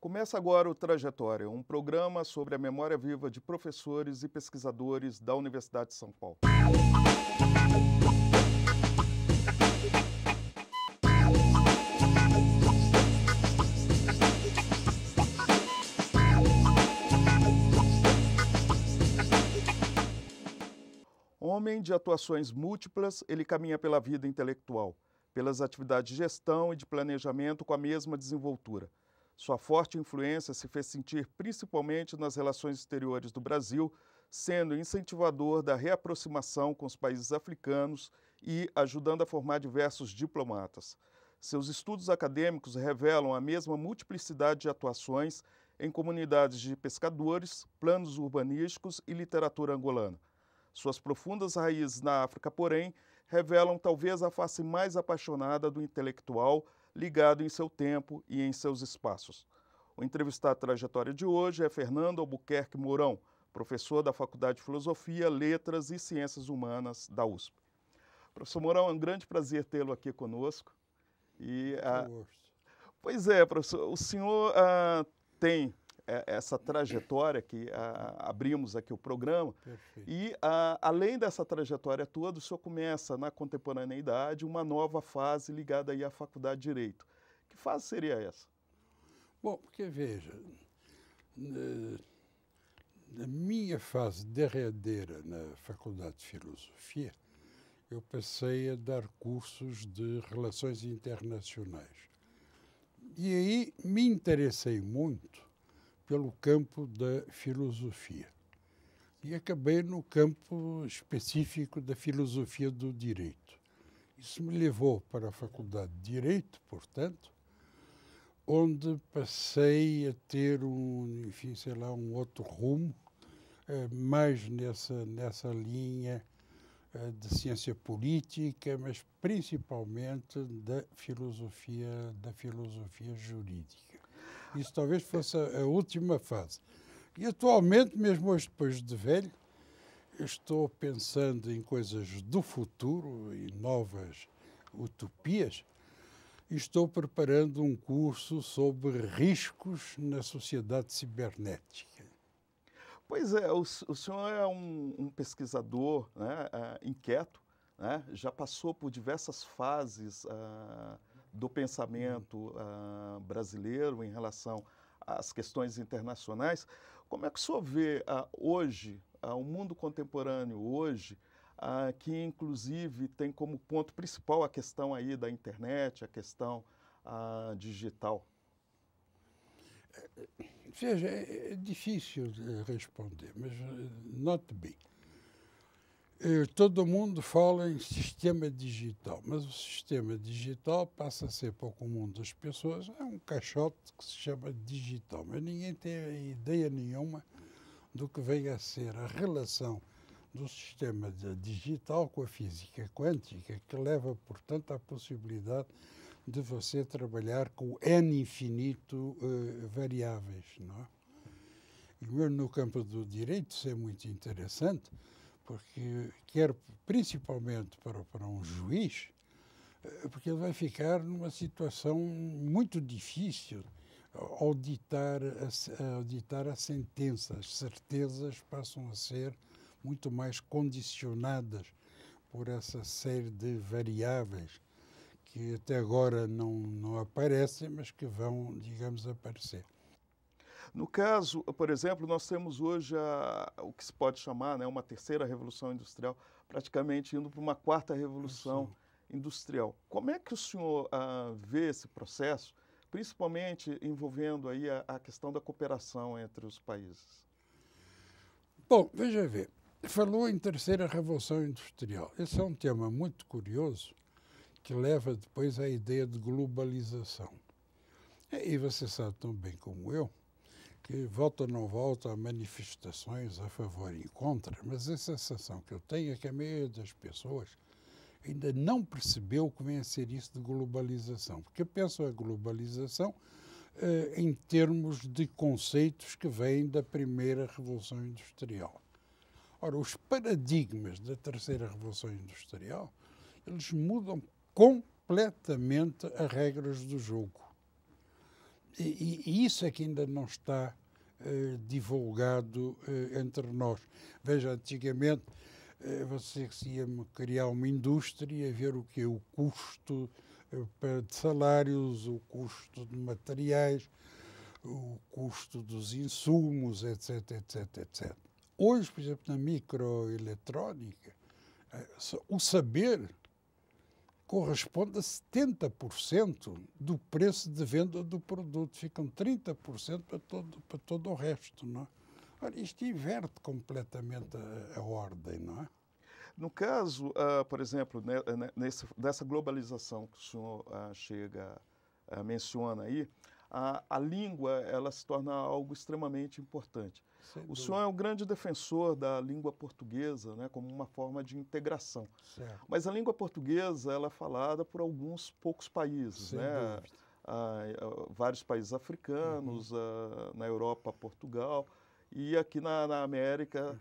Começa agora o Trajetória, um programa sobre a memória viva de professores e pesquisadores da Universidade de São Paulo. Homem de atuações múltiplas, ele caminha pela vida intelectual, pelas atividades de gestão e de planejamento com a mesma desenvoltura. Sua forte influência se fez sentir principalmente nas relações exteriores do Brasil, sendo incentivador da reaproximação com os países africanos e ajudando a formar diversos diplomatas. Seus estudos acadêmicos revelam a mesma multiplicidade de atuações em comunidades de pescadores, planos urbanísticos e literatura angolana. Suas profundas raízes na África, porém, revelam talvez a face mais apaixonada do intelectual ligado em seu tempo e em seus espaços. O entrevistado Trajetória de hoje é Fernando Albuquerque Mourão, professor da Faculdade de Filosofia, Letras e Ciências Humanas da USP. Professor Mourão, é um grande prazer tê-lo aqui conosco. Pois é, professor, o senhor tem essa trajetória que abrimos aqui o programa. Perfeito. E, além dessa trajetória toda, o senhor começa, na contemporaneidade, uma nova fase ligada aí à Faculdade de Direito. Que fase seria essa? Bom, porque veja, na minha fase derradeira na Faculdade de Filosofia, eu passei a dar cursos de Relações Internacionais. E aí me interessei muito pelo campo da filosofia. E acabei no campo específico da filosofia do direito. Isso me levou para a Faculdade de Direito, portanto, onde passei a ter um outro rumo, mais nessa linha de ciência política, mas principalmente da filosofia jurídica. Isso talvez fosse a última fase. E atualmente, mesmo hoje depois de velho, estou pensando em coisas do futuro e novas utopias. E estou preparando um curso sobre riscos na sociedade cibernética. Pois é, o senhor é um pesquisador, né, inquieto, né, já passou por diversas fases do pensamento brasileiro em relação às questões internacionais. Como é que o senhor vê hoje, o mundo contemporâneo hoje, que inclusive tem como ponto principal a questão aí da internet, a questão digital? Veja, é difícil de responder, mas note bem. Todo mundo fala em sistema digital, mas o sistema digital passa a ser para o comum das pessoas, é um caixote que se chama digital, mas ninguém tem ideia nenhuma do que vem a ser a relação do sistema digital com a física quântica, que leva, portanto, à possibilidade de você trabalhar com N infinito variáveis, não é? E mesmo no campo do direito isso é muito interessante, porque quer principalmente para um juiz, porque ele vai ficar numa situação muito difícil ao ditar a sentença. As certezas passam a ser muito mais condicionadas por essa série de variáveis que até agora não aparecem, mas que vão, digamos, aparecer. No caso, por exemplo, nós temos hoje o que se pode chamar, né, uma terceira revolução industrial, praticamente indo para uma quarta revolução industrial. Como é que o senhor vê esse processo, principalmente envolvendo aí a questão da cooperação entre os países? Bom, veja ver, falou em terceira revolução industrial. Esse é um tema muito curioso que leva depois à ideia de globalização. E você sabe tão bem como eu que volta ou não volta há manifestações a favor e contra, mas a sensação que eu tenho é que a maioria das pessoas ainda não percebeu o que vem a ser isso de globalização, porque pensam a globalização em termos de conceitos que vêm da primeira Revolução Industrial. Ora, os paradigmas da terceira Revolução Industrial, eles mudam completamente as regras do jogo. E isso é que ainda não está divulgado entre nós. Veja, antigamente você ia criar uma indústria, ver o que é o custo de salários, o custo de materiais, o custo dos insumos, etc, etc, etc. Hoje, por exemplo, na microeletrónica, o saber corresponde a 70% do preço de venda do produto. Ficam 30% para todo o resto, não é? Ora, isto inverte completamente a ordem, não é? No caso, por exemplo, nessa globalização que o senhor menciona aí, a língua ela se torna algo extremamente importante. O senhor é um grande defensor da língua portuguesa, né, como uma forma de integração. Certo. Mas a língua portuguesa ela é falada por alguns poucos países, Sem né? dúvida. Vários países africanos, na Europa, Portugal, e aqui na América,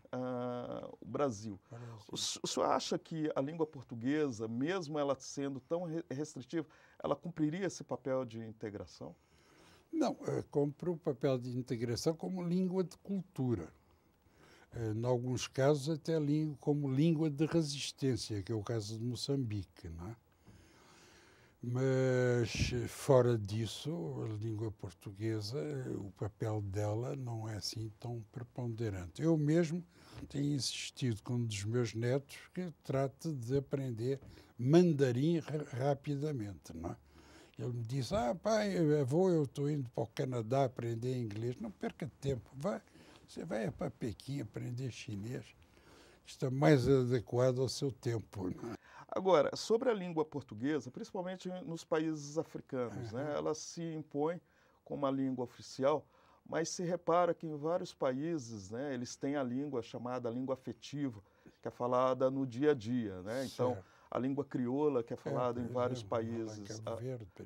o Brasil. O senhor acha que a língua portuguesa, mesmo ela sendo tão restritiva, ela cumpriria esse papel de integração? Não, cumpre o papel de integração como língua de cultura. Em alguns casos, até como língua de resistência, que é o caso de Moçambique, não é? Mas, fora disso, a língua portuguesa, o papel dela não é assim tão preponderante. Eu mesmo tenho insistido com um dos meus netos que trate de aprender mandarim rapidamente, não é? Ele me disse, pai, avô, eu estou indo para o Canadá aprender inglês. Não perca tempo, você vai para Pequim aprender chinês. Está mais adequado ao seu tempo, não é? Agora, sobre a língua portuguesa, principalmente nos países africanos, né, ela se impõe como a língua oficial, mas se repara que em vários países, né, eles têm a língua chamada língua afetiva, que é falada no dia a dia, né? Então, a língua crioula, que é falada em vários países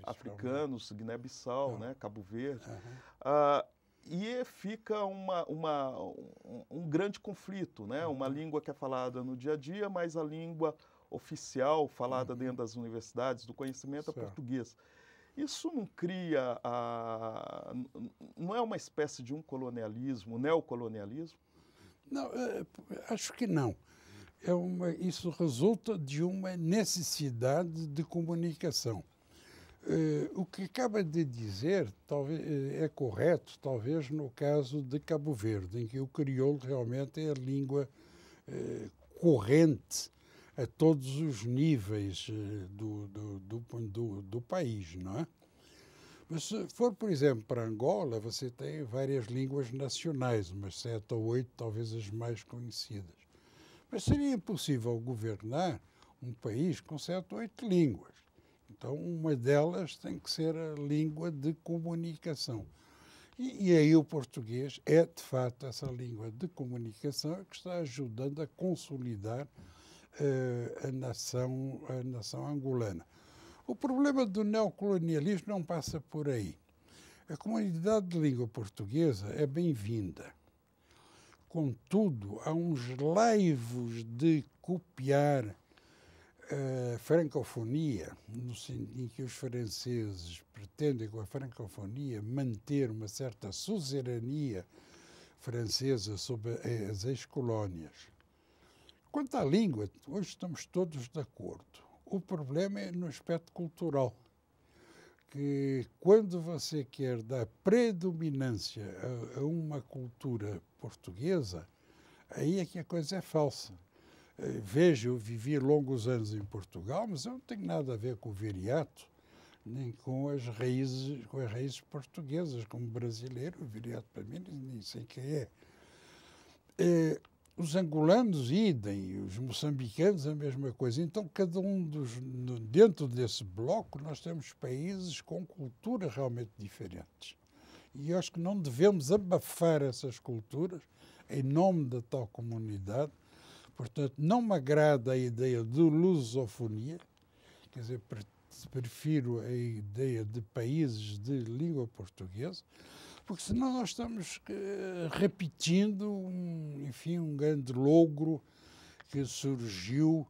africanos, Guiné-Bissau, né, Cabo Verde. E fica um grande conflito, né? Uma língua que é falada no dia a dia, mas a língua oficial falada dentro das universidades do conhecimento é português. Isso não cria, não é uma espécie de um colonialismo, neocolonialismo? Não, acho que não. Isso resulta de uma necessidade de comunicação. O que acaba de dizer talvez, é correto, talvez no caso de Cabo Verde, em que o crioulo realmente é a língua corrente a todos os níveis do país, não é? Mas se for, por exemplo, para Angola, você tem várias línguas nacionais, umas 7 ou 8, talvez as mais conhecidas. Mas seria impossível governar um país com 7 ou 8 línguas. Então, uma delas tem que ser a língua de comunicação. E aí o português é, de fato, essa língua de comunicação que está ajudando a consolidar a nação angolana. O problema do neocolonialismo não passa por aí. A comunidade de língua portuguesa é bem-vinda. Contudo, há uns laivos de copiar a francofonia, em que os franceses pretendem, com a francofonia, manter uma certa suzerania francesa sobre as ex-colónias. Quanto à língua, hoje estamos todos de acordo. O problema é no aspecto cultural, que quando você quer dar predominância a uma cultura portuguesa, aí é que a coisa é falsa. Veja, eu vivi longos anos em Portugal, mas eu não tenho nada a ver com o viriato, nem com as raízes portuguesas, como brasileiro. O viriato, para mim, nem sei quem é. Os angolanos, idem, os moçambicanos, a mesma coisa. Então, cada um dentro desse bloco, nós temos países com culturas realmente diferentes. E eu acho que não devemos abafar essas culturas em nome da tal comunidade. Portanto, não me agrada a ideia de lusofonia, quer dizer, prefiro a ideia de países de língua portuguesa, porque senão nós estamos repetindo, um grande logro que surgiu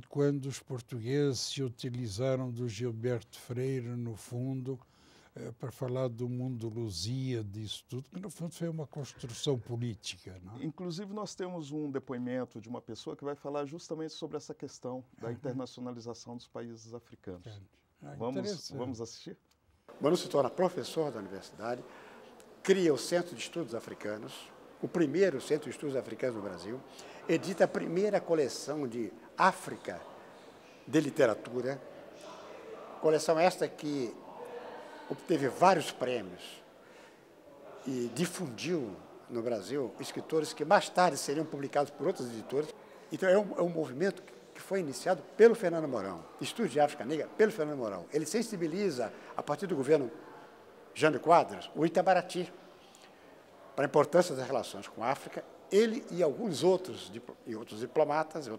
quando os portugueses se utilizaram do Gilberto Freire, no fundo, para falar do mundo Lusíada, disso tudo, que no fundo foi uma construção política. Não é? Inclusive, nós temos um depoimento de uma pessoa que vai falar justamente sobre essa questão da internacionalização dos países africanos. Vamos assistir? Manu se torna professor da universidade, cria o Centro de Estudos Africanos, o primeiro Centro de Estudos Africanos no Brasil, edita a primeira coleção de África de literatura, coleção esta que obteve vários prêmios e difundiu no Brasil escritores que mais tarde seriam publicados por outras editoras. Então é um movimento que foi iniciado pelo Fernando Mourão, Estudos de África Negra pelo Fernando Mourão. Ele sensibiliza, a partir do governo Jânio Quadros, o Itamaraty, para a importância das relações com a África. Ele e alguns outros diplomatas e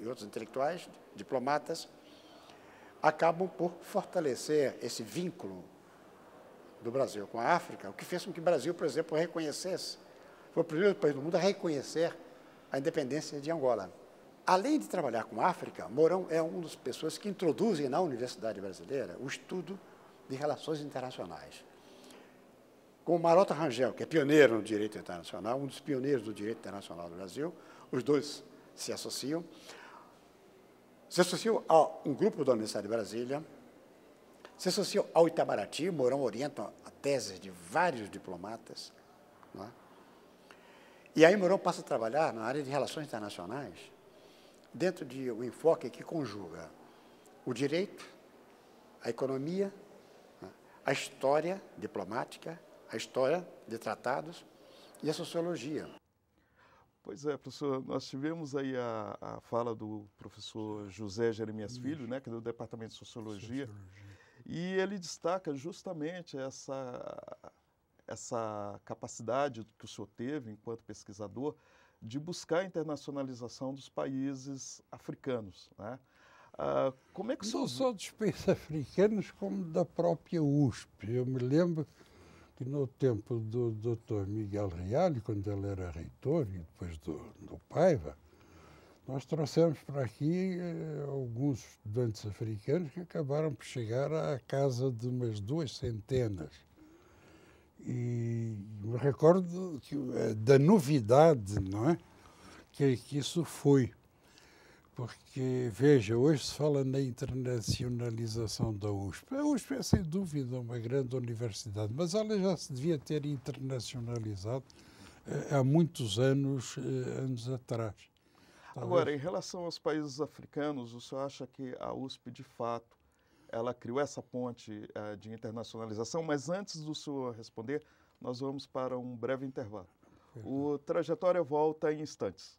outros intelectuais, diplomatas, acabam por fortalecer esse vínculo do Brasil com a África, o que fez com que o Brasil, por exemplo, reconhecesse, foi o primeiro país do mundo a reconhecer a independência de Angola. Além de trabalhar com a África, Mourão é uma das pessoas que introduzem na Universidade Brasileira o estudo de relações internacionais. Com o Marota Rangel, que é pioneiro no direito internacional, um dos pioneiros do direito internacional do Brasil, os dois se associam. Se associam a um grupo da Universidade de Brasília, se associam ao Itamaraty. Mourão orienta a tese de vários diplomatas. Não é? E aí Mourão passa a trabalhar na área de relações internacionais, dentro de um enfoque que conjuga o direito, a economia, a história diplomática, a história de tratados e a sociologia. Pois é, professor, nós tivemos aí a fala do professor José Jeremias Filho, né, que é do Departamento de Sociologia, e ele destaca justamente essa capacidade que o senhor teve, enquanto pesquisador, de buscar a internacionalização dos países africanos, né? Como é que não só dos países africanos, como da própria USP. Eu me lembro que no tempo do Dr. Miguel Reale, quando ele era reitor, e depois do Paiva, nós trouxemos para aqui alguns estudantes africanos que acabaram por chegar à casa de umas 200. E me recordo da novidade, não é? Que isso foi. Porque, veja, hoje se fala na internacionalização da USP. A USP é, sem dúvida, uma grande universidade, mas ela já se devia ter internacionalizado há muitos anos atrás. Agora, em relação aos países africanos, o senhor acha que a USP, de fato, ela criou essa ponte de internacionalização? Mas antes do senhor responder, nós vamos para um breve intervalo. O Trajetória volta em instantes.